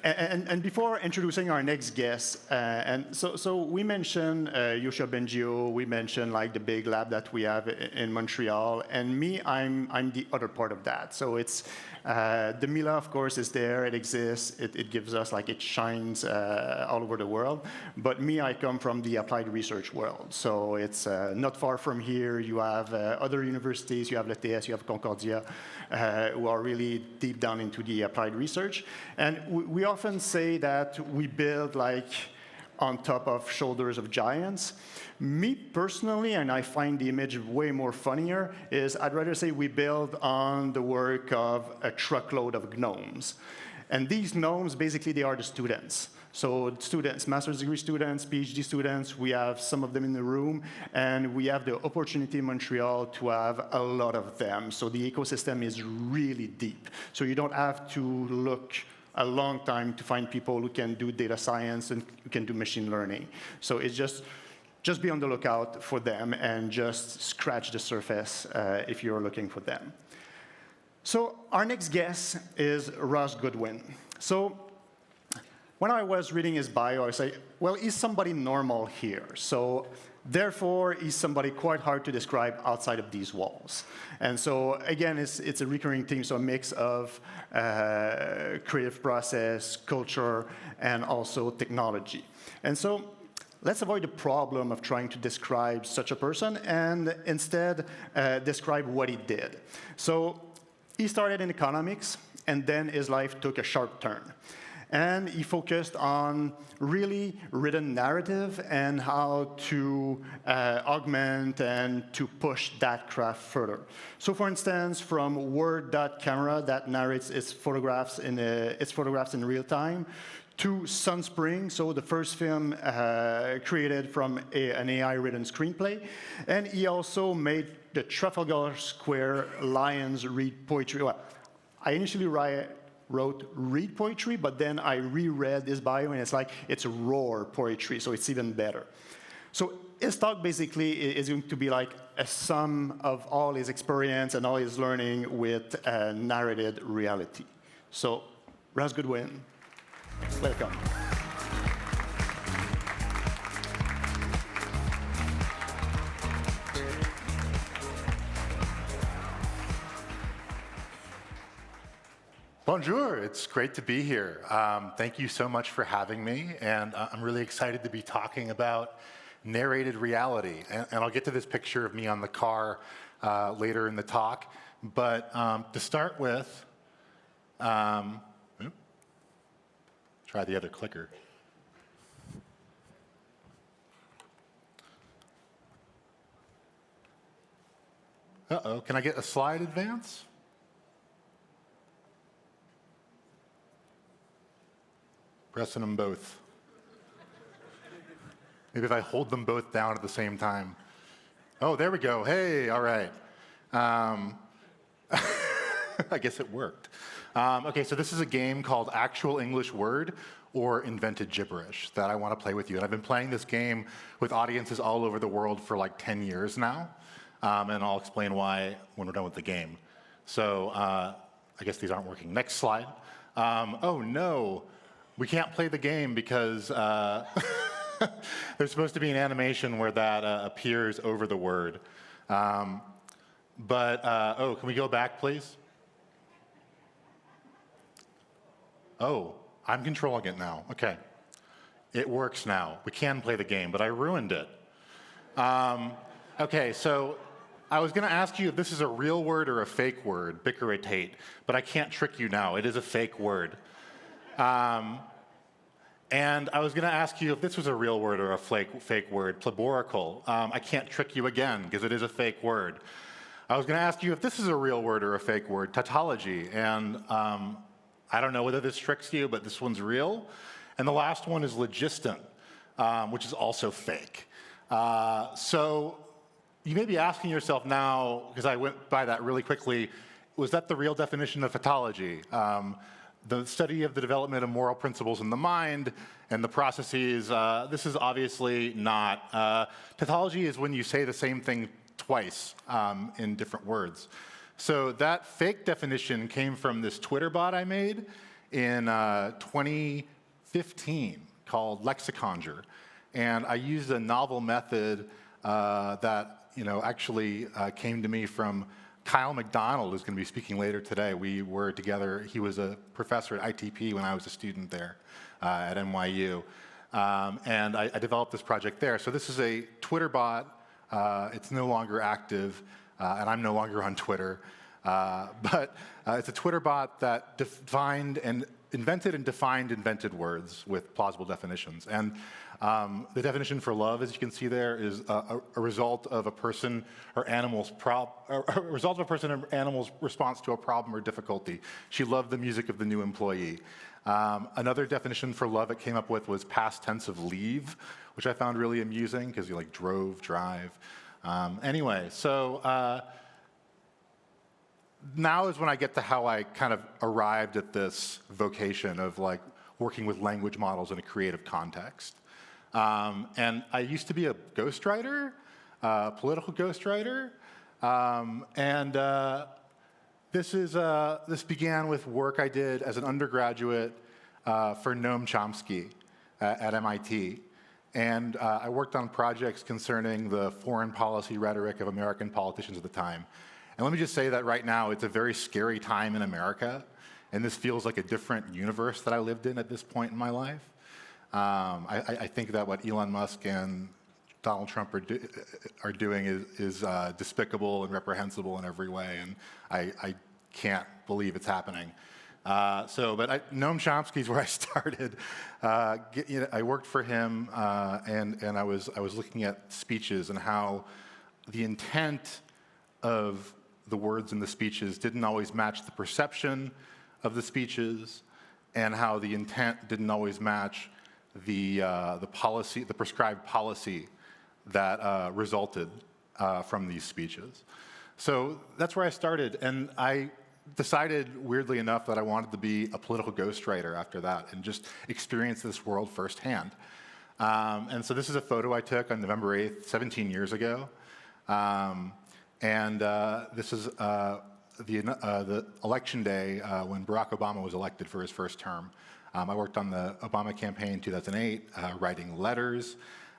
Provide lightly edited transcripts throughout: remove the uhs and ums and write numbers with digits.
And before introducing our next guest, so we mentioned Yosha Bengio, we mentioned like the big lab that we have in Montreal, and me, I'm the other part of that. So it's the Mila, of course, is there, it exists, it gives us, like, it shines all over the world. But me, I come from the applied research world. So it's not far from here. You have other universities, you have l'ETS, you have Concordia, who are really deep down into the applied research. And we often say that we build like on top of shoulders of giants. Me personally, and I find the image way more funnier, is I'd rather say we build on the work of a truckload of gnomes. And these gnomes, basically, they are the students. So students, master's degree students, PhD students, we have some of them in the room, and we have the opportunity in Montreal to have a lot of them. So the ecosystem is really deep. So you don't have to look a long time to find people who can do data science and who can do machine learning. So it's just be on the lookout for them and just scratch the surface if you're looking for them. So our next guest is Ross Goodwin. So when I was reading his bio, I say, well, he's somebody normal here. So therefore, he's somebody quite hard to describe outside of these walls. And so again, it's a recurring theme, so a mix of creative process, culture, and also technology. And so let's avoid the problem of trying to describe such a person and instead describe what he did. So he started in economics, and then his life took a sharp turn. And he focused on really written narrative and how to augment and to push that craft further. So for instance, from word.camera that narrates its photographs in real time, to SUNSPRING, so the first film created from an AI-written screenplay. And he also made the Trafalgar Square Lions read poetry. Well, I initially wrote read poetry, but then I reread this bio, and it's like, it's roar poetry, so it's even better. So his talk basically is going to be like a sum of all his experience and all his learning with narrated reality. So, Ross Goodwin, welcome. Bonjour, it's great to be here. Thank you so much for having me, and I'm really excited to be talking about narrated reality. And I'll get to this picture of me on the car later in the talk, but to start with, try the other clicker. Uh-oh, can I get a slide advance? Pressing them both. Maybe if I hold them both down at the same time. Oh, there we go. Hey, all right. I guess it worked. Okay, so this is a game called Actual English Word or Invented Gibberish that I want to play with you. And I've been playing this game with audiences all over the world for like 10 years now. And I'll explain why when we're done with the game. So I guess these aren't working. Next slide. Oh, no. We can't play the game because there's supposed to be an animation where that appears over the word. Oh, can we go back, please? Oh, I'm controlling it now. Okay. It works now. We can play the game, but I ruined it. Okay, so I was going to ask you if this is a real word or a fake word, bickerate, but I can't trick you now. It is a fake word. And I was going to ask you if this was a real word or a fake word, pleborical. I can't trick you again because it is a fake word. I was going to ask you if this is a real word or a fake word, tautology. And I don't know whether this tricks you, but this one's real. And the last one is logiston, which is also fake. So you may be asking yourself now, because I went by that really quickly, was that the real definition of tautology? The study of the development of moral principles in the mind and the processes, this is obviously not. Tautology is when you say the same thing twice in different words. So that fake definition came from this Twitter bot I made, in 2015 called Lexiconger. And I used a novel method that actually came to me from Kyle McDonald, who's going to be speaking later today. We were together. He was a professor at ITP when I was a student there at NYU. And I developed this project there. So this is a Twitter bot. It's no longer active, and I'm no longer on Twitter. But it's a Twitter bot that invented and defined invented words with plausible definitions. And the definition for love, as you can see there, is a result of a person or animal's response to a problem or difficulty. She loved the music of the new employee. Another definition for love it came up with was past tense of leave, which I found really amusing because you like drove, drive. Anyway, so now is when I get to how I kind of arrived at this vocation of like working with language models in a creative context. And I used to be a ghostwriter, political ghostwriter, this began with work I did as an undergraduate for Noam Chomsky at MIT. And I worked on projects concerning the foreign policy rhetoric of American politicians at the time. And let me just say that right now it's a very scary time in America, and this feels like a different universe that I lived in at this point in my life. I think that what Elon Musk and Donald Trump are doing is despicable and reprehensible in every way, and I can't believe it's happening. But Noam Chomsky is where I started. I worked for him, and I was looking at speeches and how the intent of the words in the speeches didn't always match the perception of the speeches, and how the intent didn't always match the policy, the prescribed policy that resulted from these speeches. So that's where I started, and I decided, weirdly enough, that I wanted to be a political ghostwriter after that and just experience this world firsthand. And so this is a photo I took on November 8th, 17 years ago. This is the election day when Barack Obama was elected for his first term. I worked on the Obama campaign in 2008, writing letters,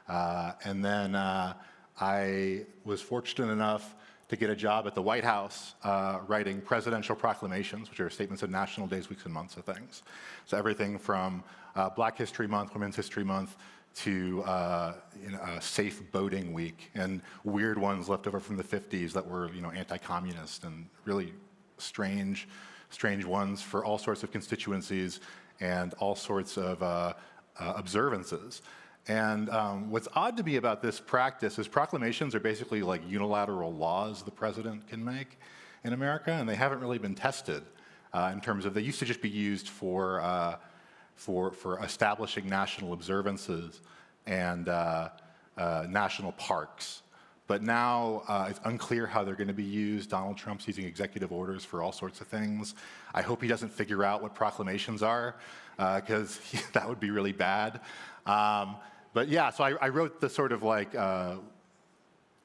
and then I was fortunate enough to get a job at the White House writing presidential proclamations, which are statements of national days, weeks, and months of things. So everything from Black History Month, Women's History Month, to Safe Boating Week, and weird ones left over from the 50s that were anti-communist, and really strange ones for all sorts of constituencies and all sorts of observances. And what's odd to me about this practice is proclamations are basically like unilateral laws the president can make in America, and they haven't really been tested in terms of, they used to just be used for establishing national observances and national parks. But now it's unclear how they're going to be used. Donald Trump's using executive orders for all sorts of things. I hope he doesn't figure out what proclamations are, because that would be really bad. But yeah, so I wrote the sort of like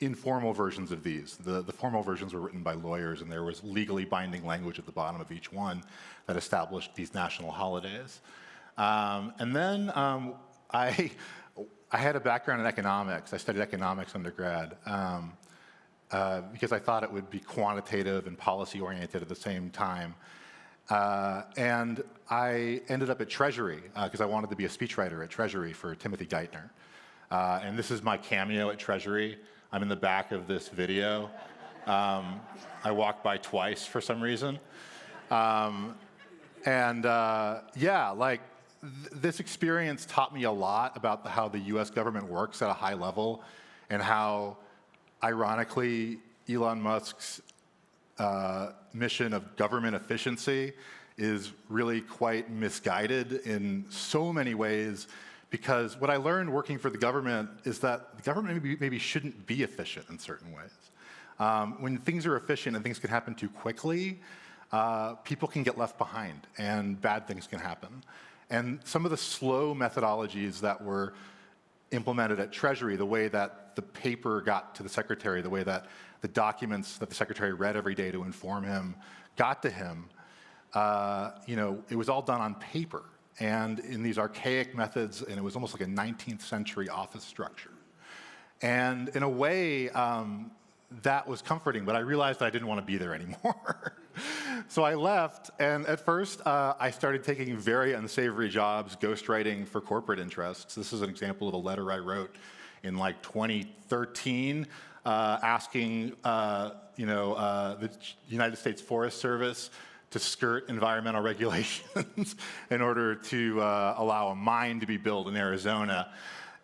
informal versions of these. The formal versions were written by lawyers, and there was legally binding language at the bottom of each one that established these national holidays. And then I had a background in economics. I studied economics undergrad because I thought it would be quantitative and policy-oriented at the same time. And I ended up at Treasury because I wanted to be a speechwriter at Treasury for Timothy Geithner. And this is my cameo at Treasury. I'm in the back of this video. I walked by twice for some reason. Yeah, like, this experience taught me a lot about how the US government works at a high level, and how, ironically, Elon Musk's mission of government efficiency is really quite misguided in so many ways, because what I learned working for the government is that the government maybe shouldn't be efficient in certain ways. When things are efficient and things can happen too quickly, people can get left behind and bad things can happen. And some of the slow methodologies that were implemented at Treasury, the way that the paper got to the secretary, the way that the documents that the secretary read every day to inform him got to him, it was all done on paper and in these archaic methods, and it was almost like a 19th century office structure. And in a way, that was comforting, but I realized I didn't want to be there anymore. So I left, and at first, I started taking very unsavory jobs, ghostwriting for corporate interests. This is an example of a letter I wrote in like 2013, asking the United States Forest Service to skirt environmental regulations in order to allow a mine to be built in Arizona.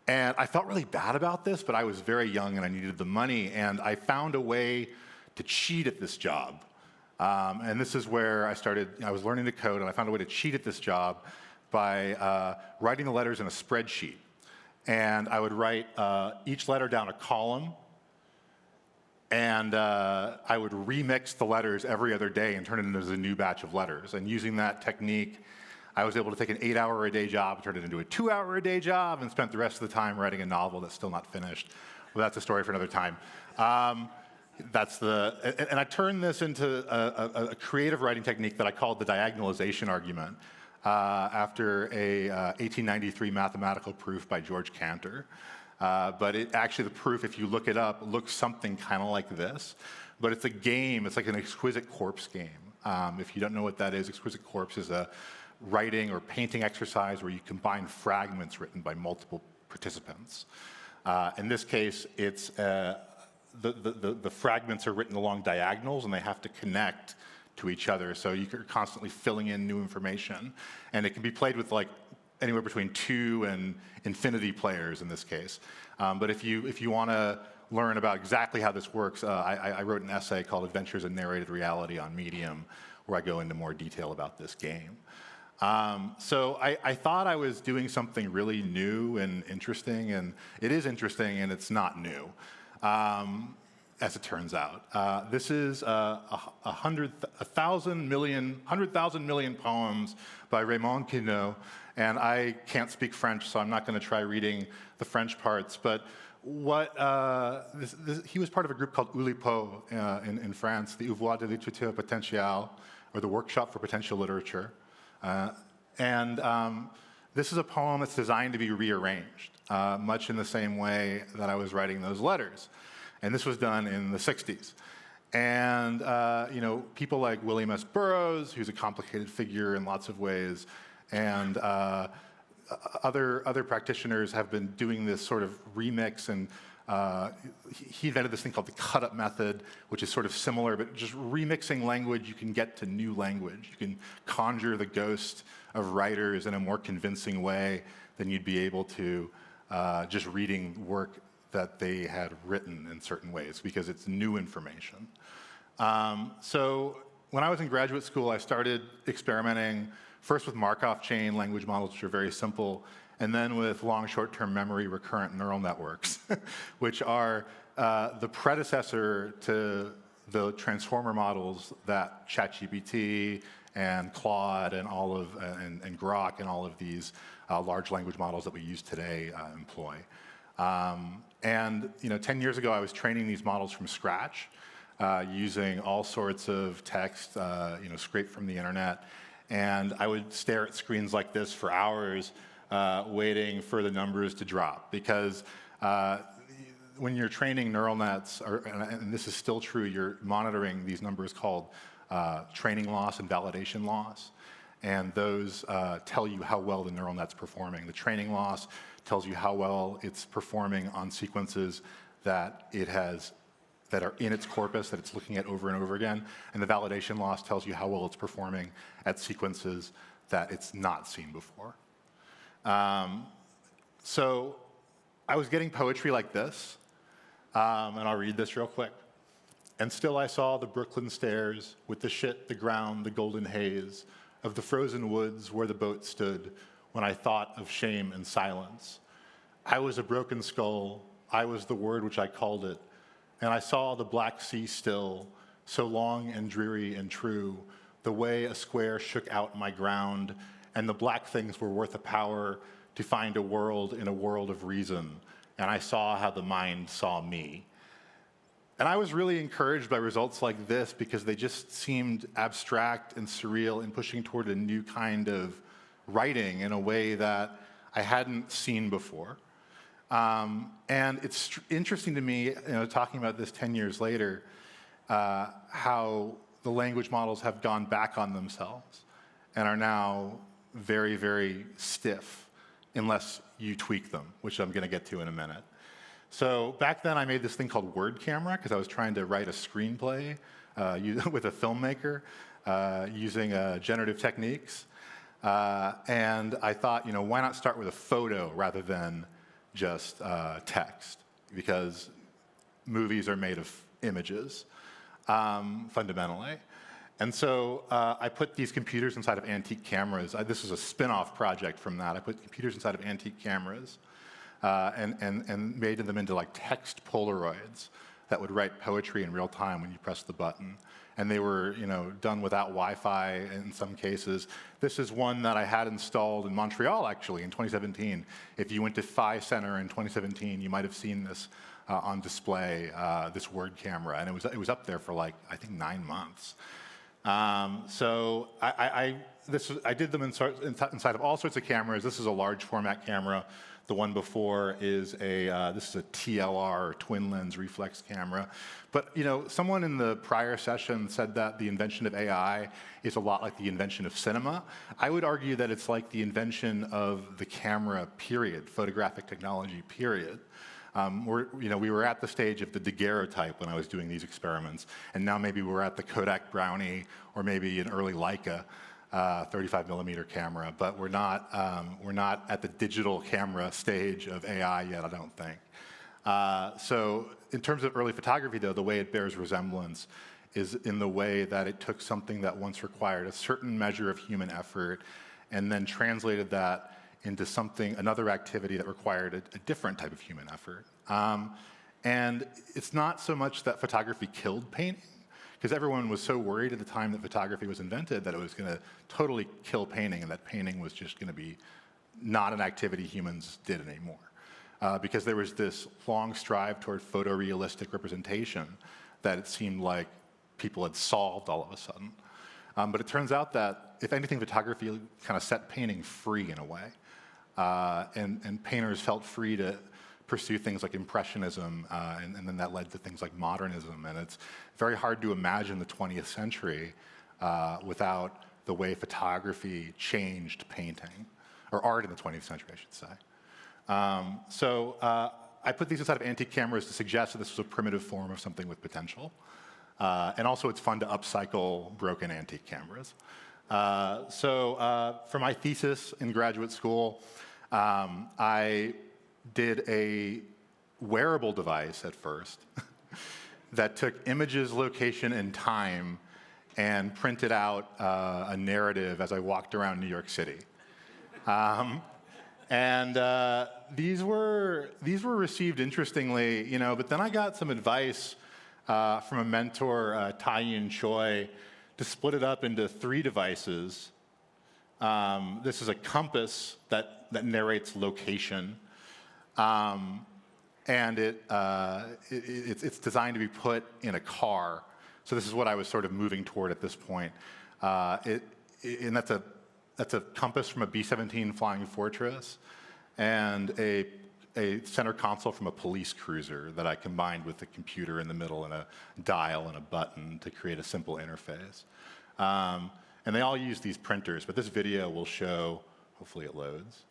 And I felt really bad about this, but I was very young and I needed the money, and I found a way to cheat at this job. And this is where I was learning to code, and I found a way to cheat at this job by writing the letters in a spreadsheet. And I would write each letter down a column, and I would remix the letters every other day and turn it into a new batch of letters. And using that technique, I was able to take an 8-hour-a-day job, turn it into a 2-hour-a-day job, and spent the rest of the time writing a novel that's still not finished. Well, that's a story for another time. And I turned this into a creative writing technique that I called the diagonalization argument, after a 1893 mathematical proof by George Cantor. But the proof, if you look it up, looks something kind of like this. But it's a game. It's like an exquisite corpse game. If you don't know what that is, exquisite corpse is a writing or painting exercise where you combine fragments written by multiple participants. In this case, it's the fragments are written along diagonals, and they have to connect to each other. So you're constantly filling in new information, and it can be played with like anywhere between 2 and infinity players in this case. But if you want to learn about exactly how this works, I wrote an essay called Adventures in Narrated Reality on Medium, where I go into more detail about this game. So I thought I was doing something really new and interesting, and it is interesting, and it's not new, as it turns out. This is 100,000 million poems by Raymond Queneau, and I can't speak French, so I'm not going to try reading the French parts, but he was part of a group called Oulipo in France, the Ouvroir de l'écriture potentielle, or the Workshop for Potential Literature. This is a poem that's designed to be rearranged, much in the same way that I was writing those letters. And this was done in the 60s. And people like William S. Burroughs, who's a complicated figure in lots of ways, and other practitioners have been doing this sort of remix, and he invented this thing called the cut-up method, which is sort of similar, but just remixing language, you can get to new language. You can conjure the ghost of writers in a more convincing way than you'd be able to just reading work that they had written in certain ways, because it's new information. So when I was in graduate school, I started experimenting first with Markov chain language models, which are very simple, and then with long short-term memory recurrent neural networks, which are the predecessor to the transformer models that ChatGPT and Claude and and Grok and all of these large language models that we use today employ. 10 years ago, I was training these models from scratch, using all sorts of text, scraped from the internet, and I would stare at screens like this for hours, waiting for the numbers to drop, because when you're training neural nets, and this is still true, you're monitoring these numbers called training loss and validation loss, and those tell you how well the neural net's performing. The training loss tells you how well it's performing on sequences that that are in its corpus, that it's looking at over and over again, and the validation loss tells you how well it's performing at sequences that it's not seen before. So I was getting poetry like this, and I'll read this real quick. And still I saw the Brooklyn stairs with the shit, the ground, the golden haze of the frozen woods where the boat stood when I thought of shame and silence. I was a broken skull, I was the word which I called it, and I saw the black sea still, so long and dreary and true, the way a square shook out my ground, and the black things were worth a power to find a world in a world of reason, and I saw how the mind saw me. And I was really encouraged by results like this because they just seemed abstract and surreal and pushing toward a new kind of writing in a way that I hadn't seen before. And it's interesting to me, talking about this 10 years later, how the language models have gone back on themselves and are now very, very stiff unless you tweak them, which I'm going to get to in a minute. So back then, I made this thing called word camera because I was trying to write a screenplay with a filmmaker using generative techniques. And I thought, why not start with a photo rather than just text? Because movies are made of images, fundamentally. And so I put these computers inside of antique cameras. This is a spin-off project from that. I put computers inside of antique cameras and made them into like text Polaroids that would write poetry in real time when you press the button. And they were, done without Wi-Fi in some cases. This is one that I had installed in Montreal, actually, in 2017. If you went to Phi Center in 2017, you might have seen this on display, this word camera. And it was up there for like, I think, 9 months. So I did them inside of all sorts of cameras. This is a large format camera. The one before is this is a TLR, or twin lens reflex camera. But someone in the prior session said that the invention of AI is a lot like the invention of cinema. I would argue that it's like the invention of the camera, period, photographic technology, period. We were at the stage of the daguerreotype when I was doing these experiments, and now maybe we're at the Kodak Brownie or maybe an early Leica 35mm camera, but we're not at the digital camera stage of AI yet, I don't think. So in terms of early photography, though, the way it bears resemblance is in the way that it took something that once required a certain measure of human effort and then translated that into another activity that required a different type of human effort. And it's not so much that photography killed painting, because everyone was so worried at the time that photography was invented that it was going to totally kill painting and that painting was just going to be not an activity humans did anymore. Because there was this long strive toward photorealistic representation that it seemed like people had solved all of a sudden. But it turns out that, if anything, photography kind of set painting free in a way. And painters felt free to pursue things like Impressionism, and then that led to things like modernism. And it's very hard to imagine the 20th century without the way photography changed painting, or art in the 20th century, I should say. So I put these inside of antique cameras to suggest that this was a primitive form of something with potential. And also, it's fun to upcycle broken antique cameras. So for my thesis in graduate school, I did a wearable device at first that took images, location, and time and printed out a narrative as I walked around New York City. These were received interestingly, but then I got some advice from a mentor, Tai-Yun Choi, to split it up into 3 devices. This is a compass that narrates location, and it's designed to be put in a car. So this is what I was sort of moving toward at this point. And that's a compass from a B-17 Flying Fortress, and a center console from a police cruiser that I combined with a computer in the middle and a dial and a button to create a simple interface. And they all use these printers, but this video will show, hopefully it loads.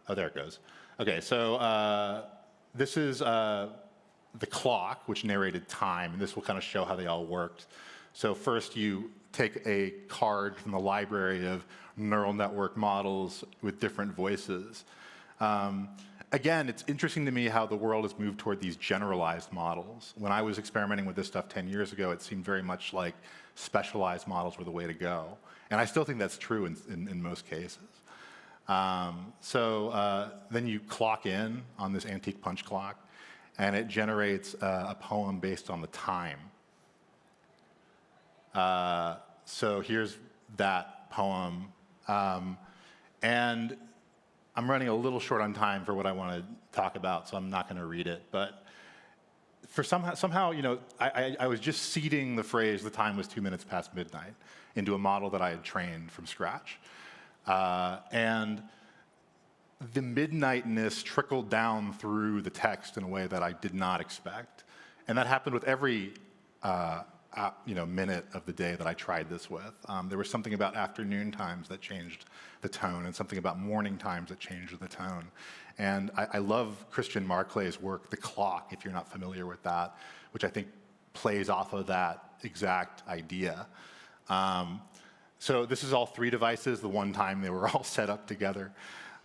Oh, there it goes. Okay, so this is the clock, which narrated time, and this will kind of show how they all worked. So first you take a card from the library of neural network models with different voices. Again, it's interesting to me how the world has moved toward these generalized models. When I was experimenting with this stuff 10 years ago, it seemed very much like specialized models were the way to go. And I still think that's true in most cases. Then you clock in on this antique punch clock, and it generates a poem based on the time. So here's that poem. And I'm running a little short on time for what I want to talk about, so I'm not going to read it. But for somehow, you know, I was just seeding the phrase, the time was 2 minutes past midnight, into a model that I had trained from scratch. And the midnightness trickled down through the text in a way that I did not expect. And that happened with every minute of the day that I tried this with. There was something about afternoon times that changed the tone, and something about morning times that changed the tone. And I love Christian Marclay's work, The Clock, if you're not familiar with that, which I think plays off of that exact idea. So this is all 3 devices, the one time they were all set up together.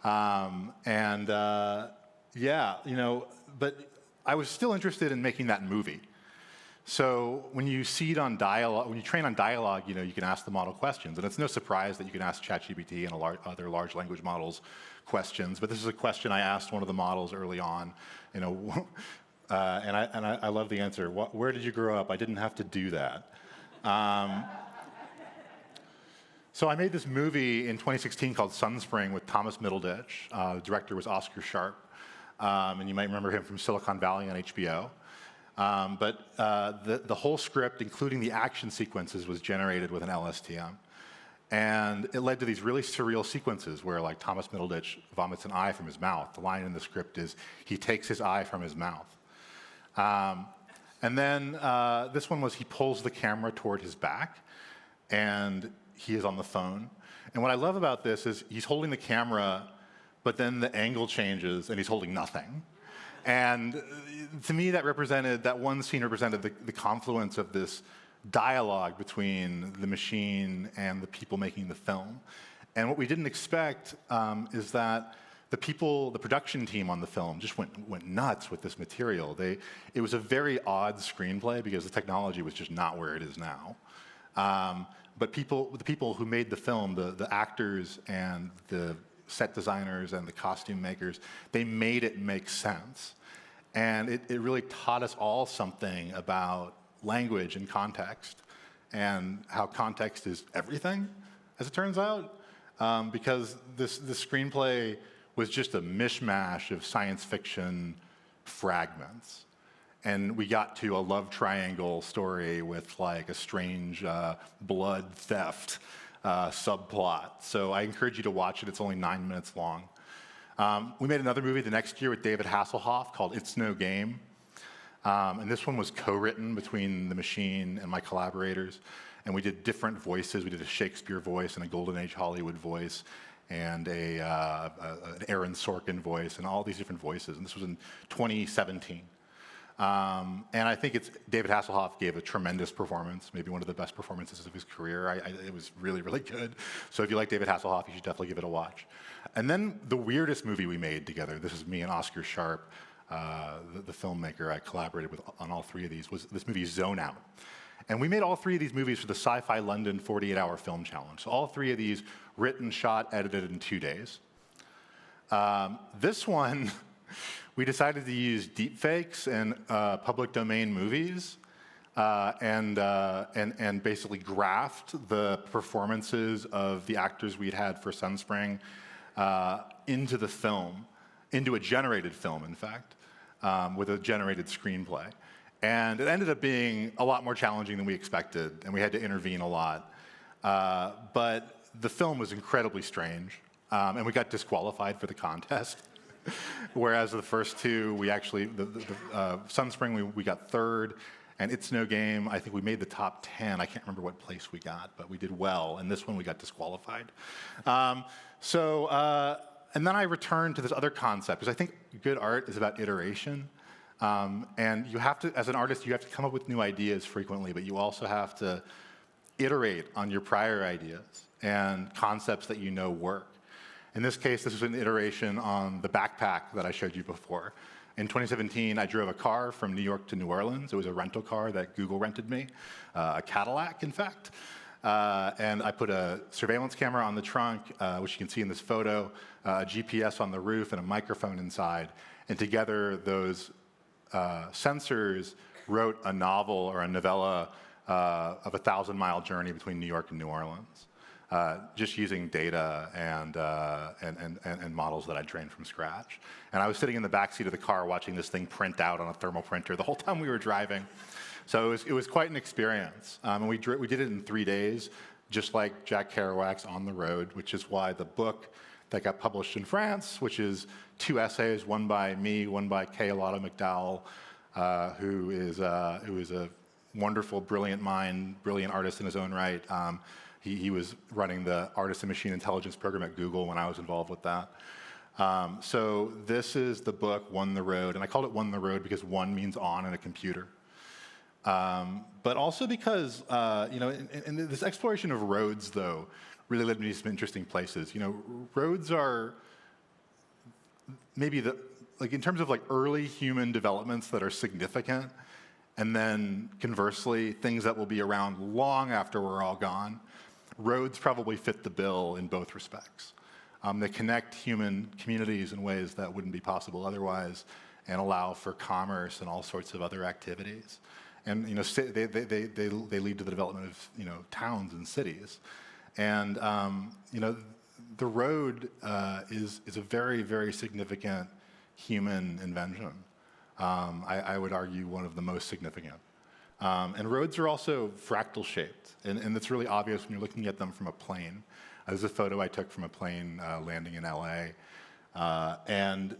Yeah, you know, but I was still interested in making that movie. So when you seed on dialogue, when you train on dialogue, you know, you can ask the model questions. And it's no surprise that you can ask ChatGPT and other large language models questions. But this is a question I asked one of the models early on, you know, and I love the answer. Where did you grow up? I didn't have to do that. So I made this movie in 2016 called SUNSPRING with Thomas Middleditch. The director was Oscar Sharp, and you might remember him from Silicon Valley on HBO. But the whole script, including the action sequences, was generated with an LSTM. And it led to these really surreal sequences where, like, Thomas Middleditch vomits an eye from his mouth. The line in the script is, he takes his eye from his mouth. And then this one was, he pulls the camera toward his back, and he is on the phone. And what I love about this is he's holding the camera, but then the angle changes, and he's holding nothing. And to me, that one scene represented the confluence of this dialogue between the machine and the people making the film. And what we didn't expect is that the production team on the film just went nuts with this material. It was a very odd screenplay because the technology was just not where it is now. But the people who made the film, the actors and the set designers and the costume makers, they made it make sense. And it really taught us all something about language and context, and how context is everything, as it turns out. Because this screenplay was just a mishmash of science fiction fragments. And we got to a love triangle story with, like, a strange blood theft subplot. So I encourage you to watch it. It's only 9 minutes long. We made another movie the next year with David Hasselhoff called It's No Game. And this one was co-written between the machine and my collaborators. And we did different voices. We did a Shakespeare voice and a Golden Age Hollywood voice and an Aaron Sorkin voice and all these different voices. And this was in 2017. And I think David Hasselhoff gave a tremendous performance, maybe one of the best performances of his career. It was really, really good. So if you like David Hasselhoff, you should definitely give it a watch. And then the weirdest movie we made together, this is me and Oscar Sharp, the filmmaker I collaborated with on all 3 of these, was this movie Zone Out. And we made all 3 of these movies for the Sci-Fi London 48-Hour Film Challenge. So all 3 of these written, shot, edited in 2 days. This one, we decided to use deepfakes and public domain movies and basically graft the performances of the actors we'd had for SUNSPRING into the film, into a generated film, in fact, with a generated screenplay. And it ended up being a lot more challenging than we expected, and we had to intervene a lot. But the film was incredibly strange, and we got disqualified for the contest. Whereas the first 2, we actually, SUNSPRING, we got 3rd, and It's No Game, I think we made the top 10. I can't remember what place we got, but we did well. And this one, we got disqualified. And then I returned to this other concept, because I think good art is about iteration. And you have to, as an artist, you have to come up with new ideas frequently, but you also have to iterate on your prior ideas and concepts that you know work. In this case, this was an iteration on the backpack that I showed you before. In 2017, I drove a car from New York to New Orleans. It was a rental car that Google rented me, a Cadillac, in fact. And I put a surveillance camera on the trunk, which you can see in this photo, a GPS on the roof, and a microphone inside. And together, those sensors wrote a novel or a novella of a 1,000-mile journey between New York and New Orleans. just using data and models that I trained from scratch. And I was sitting in the backseat of the car watching this thing print out on a thermal printer the whole time we were driving. So it was quite an experience. And we did it in 3 days, just like Jack Kerouac's On the Road, which is why the book that got published in France, which is 2 essays, one by me, one by Kay Alotto McDowell, who is a wonderful, brilliant mind, brilliant artist in his own right. He was running the Artist and Machine Intelligence program at Google when I was involved with that. So this is the book, One the Road, and I called it One the Road because one means on in a computer. But also because, in this exploration of roads, though, really led me to some interesting places. Roads are maybe in terms of like early human developments that are significant, and then conversely, things that will be around long after we're all gone. Roads probably fit the bill in both respects. They connect human communities in ways that wouldn't be possible otherwise, and allow for commerce and all sorts of other activities. And they lead to the development of towns and cities. And the road is a very, very significant human invention. I would argue one of the most significant. And roads are also fractal shaped, and it's really obvious when you're looking at them from a plane. There's a photo I took from a plane landing in LA. And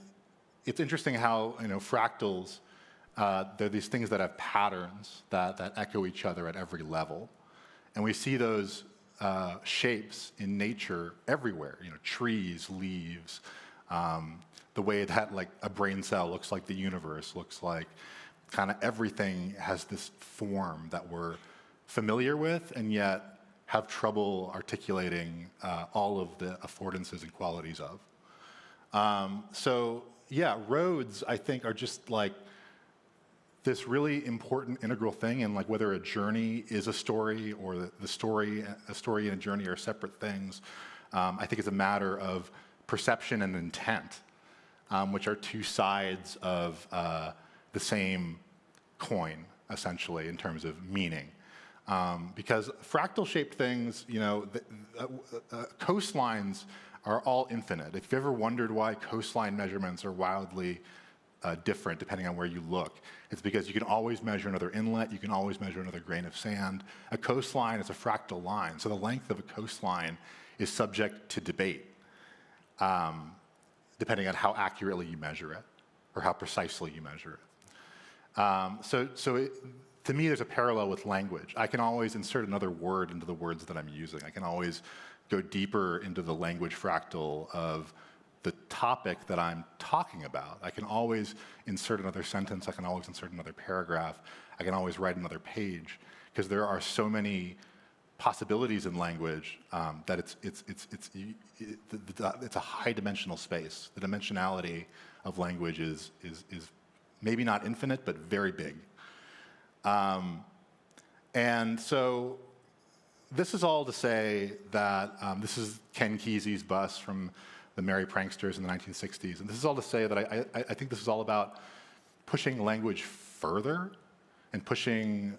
it's interesting how fractals, they're these things that have patterns that echo each other at every level. And we see those shapes in nature everywhere, trees, leaves, the way that like a brain cell looks like the universe, looks like kind of everything has this form that we're familiar with and yet have trouble articulating all of the affordances and qualities of. So yeah, roads, I think, are just like this really important integral thing, and like whether a journey is a story or a story and a journey are separate things, I think it's a matter of perception and intent, which are two sides of the same coin, essentially, in terms of meaning. Because fractal-shaped things, coastlines are all infinite. If you've ever wondered why coastline measurements are wildly different depending on where you look, it's because you can always measure another inlet, you can always measure another grain of sand. A coastline is a fractal line, so the length of a coastline is subject to debate, depending on how accurately you measure it or how precisely you measure it. To me, there's a parallel with language. I can always insert another word into the words that I'm using. I can always go deeper into the language fractal of the topic that I'm talking about. I can always insert another sentence. I can always insert another paragraph. I can always write another page, because there are so many possibilities in language that it's a high-dimensional space. The dimensionality of language is maybe not infinite, but very big. And so this is all to say that this is Ken Kesey's bus from the Merry Pranksters in the 1960s. And this is all to say that I think this is all about pushing language further and pushing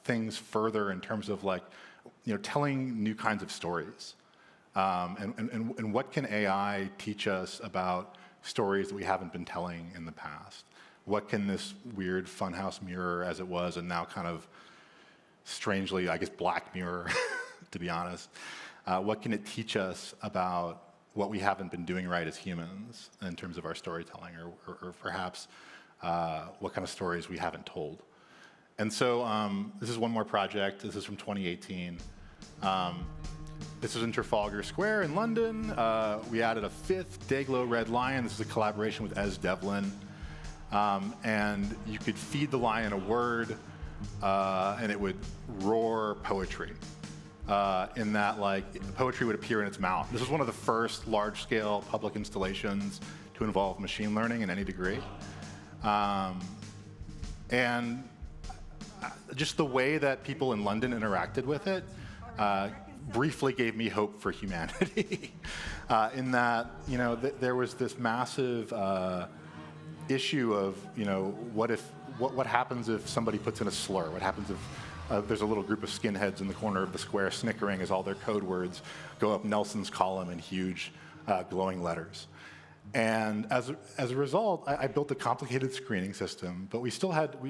things further in terms of telling new kinds of stories. And what can AI teach us about stories that we haven't been telling in the past? What can this weird funhouse mirror, as it was, and now kind of strangely, I guess, Black Mirror, to be honest, what can it teach us about what we haven't been doing right as humans in terms of our storytelling, or perhaps what kind of stories we haven't told? And so this is one more project. This is from 2018. This is in Trafalgar Square in London. We added a 5th Dayglow Red Lion. This is a collaboration with Es Devlin. And you could feed the lion a word, and it would roar poetry. In that, poetry would appear in its mouth. This was one of the first large-scale public installations to involve machine learning in any degree. And just the way that people in London interacted with it briefly gave me hope for humanity. In that, there was this massive issue of, what happens if somebody puts in a slur? What happens if there's a little group of skinheads in the corner of the square snickering as all their code words go up Nelson's column in huge glowing letters. And as a result, I built a complicated screening system, but we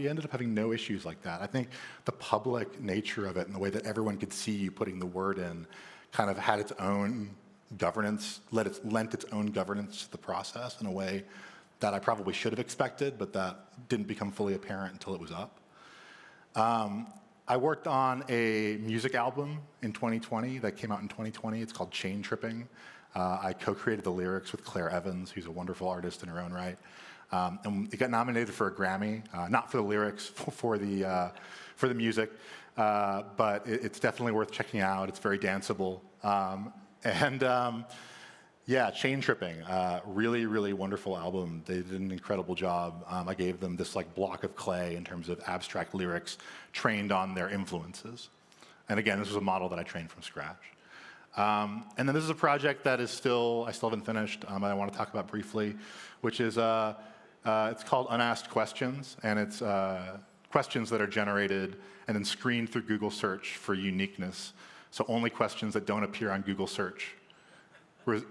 ended up having no issues like that. I think the public nature of it and the way that everyone could see you putting the word in kind of had its own governance, lent its own governance to the process in a way that I probably should have expected, but that didn't become fully apparent until it was up. I worked on a music album in 2020 that came out in 2020. It's called Chain Tripping. I co-created the lyrics with Claire Evans, who's a wonderful artist in her own right. And it got nominated for a Grammy, not for the lyrics, for the music, but it's definitely worth checking out. It's very danceable. Yeah, Chain Tripping, really, really wonderful album. They did an incredible job. I gave them this like block of clay in terms of abstract lyrics trained on their influences. And again, this was a model that I trained from scratch. And then this is a project that is I still haven't finished, and I want to talk about briefly, which is, it's called Unasked Questions, and it's questions that are generated and then screened through Google search for uniqueness. So only questions that don't appear on Google search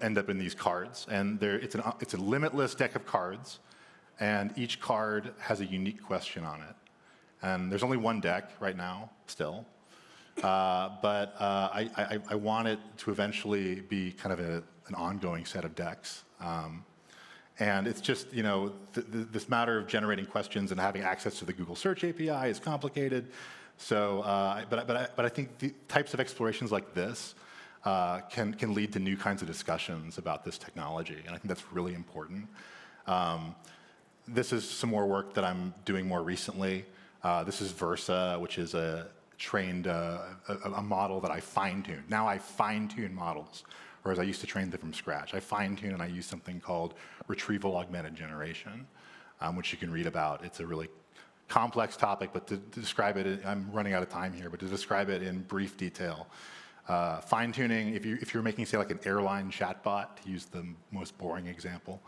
end up in these cards. And it's a limitless deck of cards, and each card has a unique question on it. And there's only one deck right now, still. But I want it to eventually be kind of an ongoing set of decks. And it's just, you know, this matter of generating questions and having access to the Google Search API is complicated. So, but I think the types of explorations like this can lead to new kinds of discussions about this technology, and I think that's really important. This is some more work that I'm doing more recently. This is Versa, which is a model that I fine-tuned. Now I fine-tune models, whereas I used to train them from scratch. I fine-tune and I use something called retrieval augmented generation, which you can read about. It's a really complex topic, but to describe it, I'm running out of time here, but to describe it in brief detail, fine-tuning, if you're making, say, like an airline chatbot, to use the most boring example,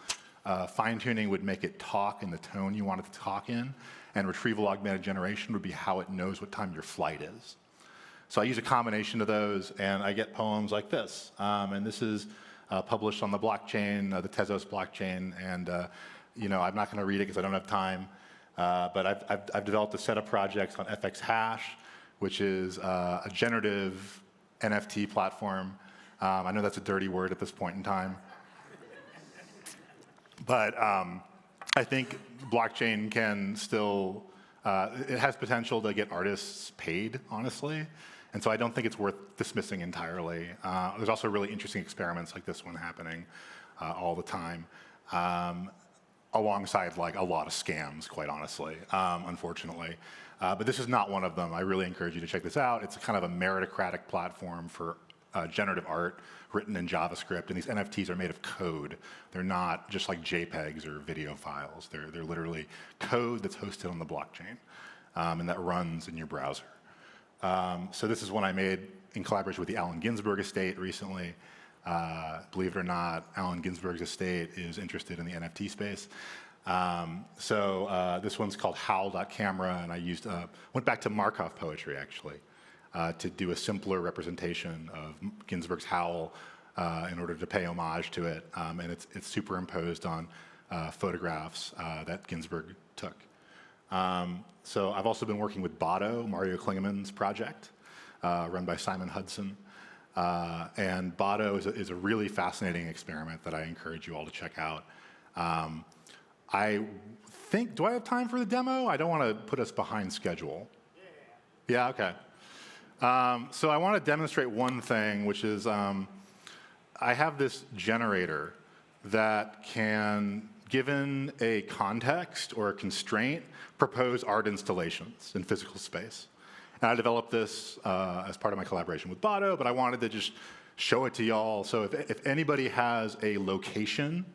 fine-tuning would make it talk in the tone you want it to talk in, and retrieval augmented generation would be how it knows what time your flight is. So I use a combination of those, and I get poems like this. And this is published on the blockchain, the Tezos blockchain, and you know, I'm not going to read it because I don't have time. But I've developed a set of projects on FX Hash, which is a generative NFT platform. I know that's a dirty word at this point in time. But I think blockchain can still, it has potential to get artists paid, honestly. And so I don't think it's worth dismissing entirely. There's also really interesting experiments like this one happening all the time. Alongside like a lot of scams, quite honestly, unfortunately. But this is not one of them. I really encourage you to check this out. It's kind of a meritocratic platform for generative art written in JavaScript, and these NFTs are made of code. They're not just like JPEGs or video files. They're literally code that's hosted on the blockchain, and that runs in your browser. So this is one I made in collaboration with the Allen Ginsberg estate recently. Believe it or not, Allen Ginsberg's estate is interested in the NFT space. This one's called word.camera, and I went back to Markov poetry, actually, to do a simpler representation of Ginsberg's Howl in order to pay homage to it. And it's superimposed on photographs that Ginsberg took. So I've also been working with Botto, Mario Klingemann's project, run by Simon Hudson. And Botto is a really fascinating experiment that I encourage you all to check out. I think, do I have time for the demo? I don't want to put us behind schedule. Yeah, okay. So I want to demonstrate one thing, which is I have this generator that can, given a context or a constraint, propose art installations in physical space. And I developed this as part of my collaboration with Botto, but I wanted to just show it to y'all. So if anybody has a location,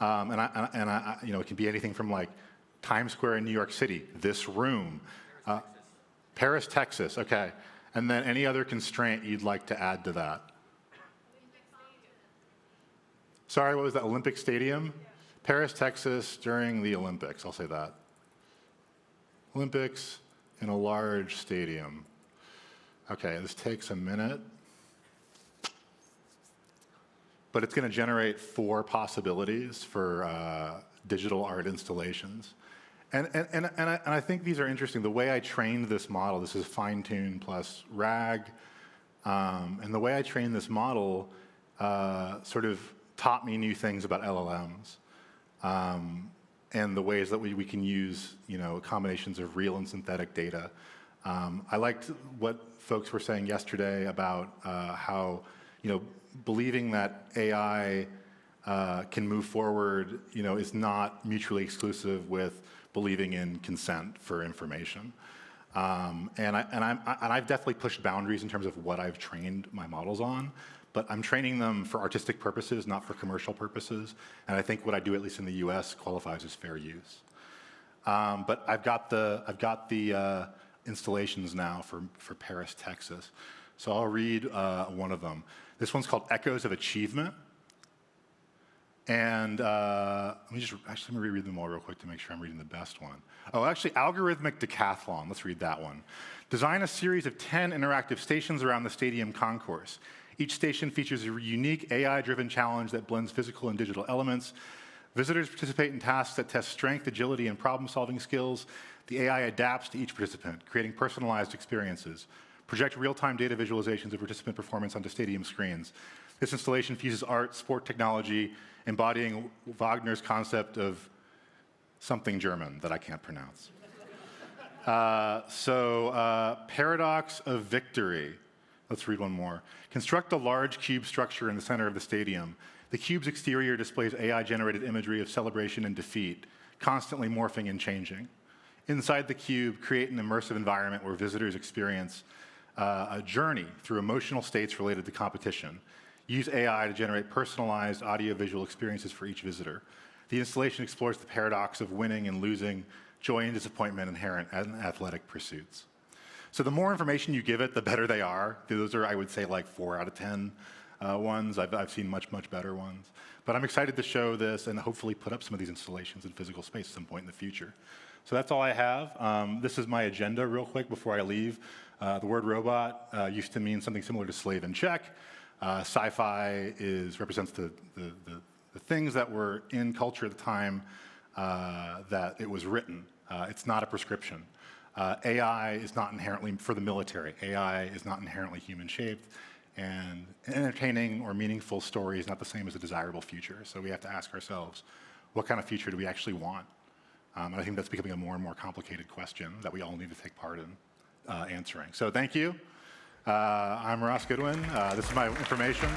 you know, it can be anything from like Times Square in New York City, this room, Paris, Texas, okay. And then any other constraint you'd like to add to that? Sorry, what was that, Olympic Stadium? Yeah. Paris, Texas during the Olympics, I'll say that. Olympics, in a large stadium. Okay, this takes a minute. But it's going to generate 4 possibilities for digital art installations. And I think these are interesting. The way I trained this model, this is fine-tune plus RAG, and the way I trained this model sort of taught me new things about LLMs and the ways that we can use combinations of real and synthetic data. I liked what folks were saying yesterday about how believing that AI can move forward, is not mutually exclusive with believing in consent for information. And I've definitely pushed boundaries in terms of what I've trained my models on, but I'm training them for artistic purposes, not for commercial purposes. And I think what I do, at least in the US, qualifies as fair use. But I've got the installations now for Paris, Texas. So I'll read one of them. This one's called Echoes of Achievement. And let me reread them all real quick to make sure I'm reading the best one. Oh, actually, Algorithmic Decathlon. Let's read that one. Design a series of 10 interactive stations around the stadium concourse. Each station features a unique AI-driven challenge that blends physical and digital elements. Visitors participate in tasks that test strength, agility, and problem-solving skills. The AI adapts to each participant, creating personalized experiences. Project real-time data visualizations of participant performance onto stadium screens. This installation fuses art, sport technology, embodying Wagner's concept of something German that I can't pronounce. Paradox of Victory. Let's read one more. Construct a large cube structure in the center of the stadium. The cube's exterior displays AI-generated imagery of celebration and defeat, constantly morphing and changing. Inside the cube, create an immersive environment where visitors experience a journey through emotional states related to competition. Use AI to generate personalized audiovisual experiences for each visitor. The installation explores the paradox of winning and losing, joy and disappointment inherent in athletic pursuits. So the more information you give it, the better they are. Those are, I would say, like 4 out of 10 ones. I've seen much, much better ones. But I'm excited to show this and hopefully put up some of these installations in physical space at some point in the future. So that's all I have. This is my agenda real quick before I leave. The word robot used to mean something similar to slave in Czech. Sci-fi represents the things that were in culture at the time that it was written. It's not a prescription. AI is not inherently, for the military, AI is not inherently human-shaped, and an entertaining or meaningful story is not the same as a desirable future. So we have to ask ourselves, what kind of future do we actually want? And I think that's becoming a more and more complicated question that we all need to take part in answering. So thank you. I'm Ross Goodwin. This is my information.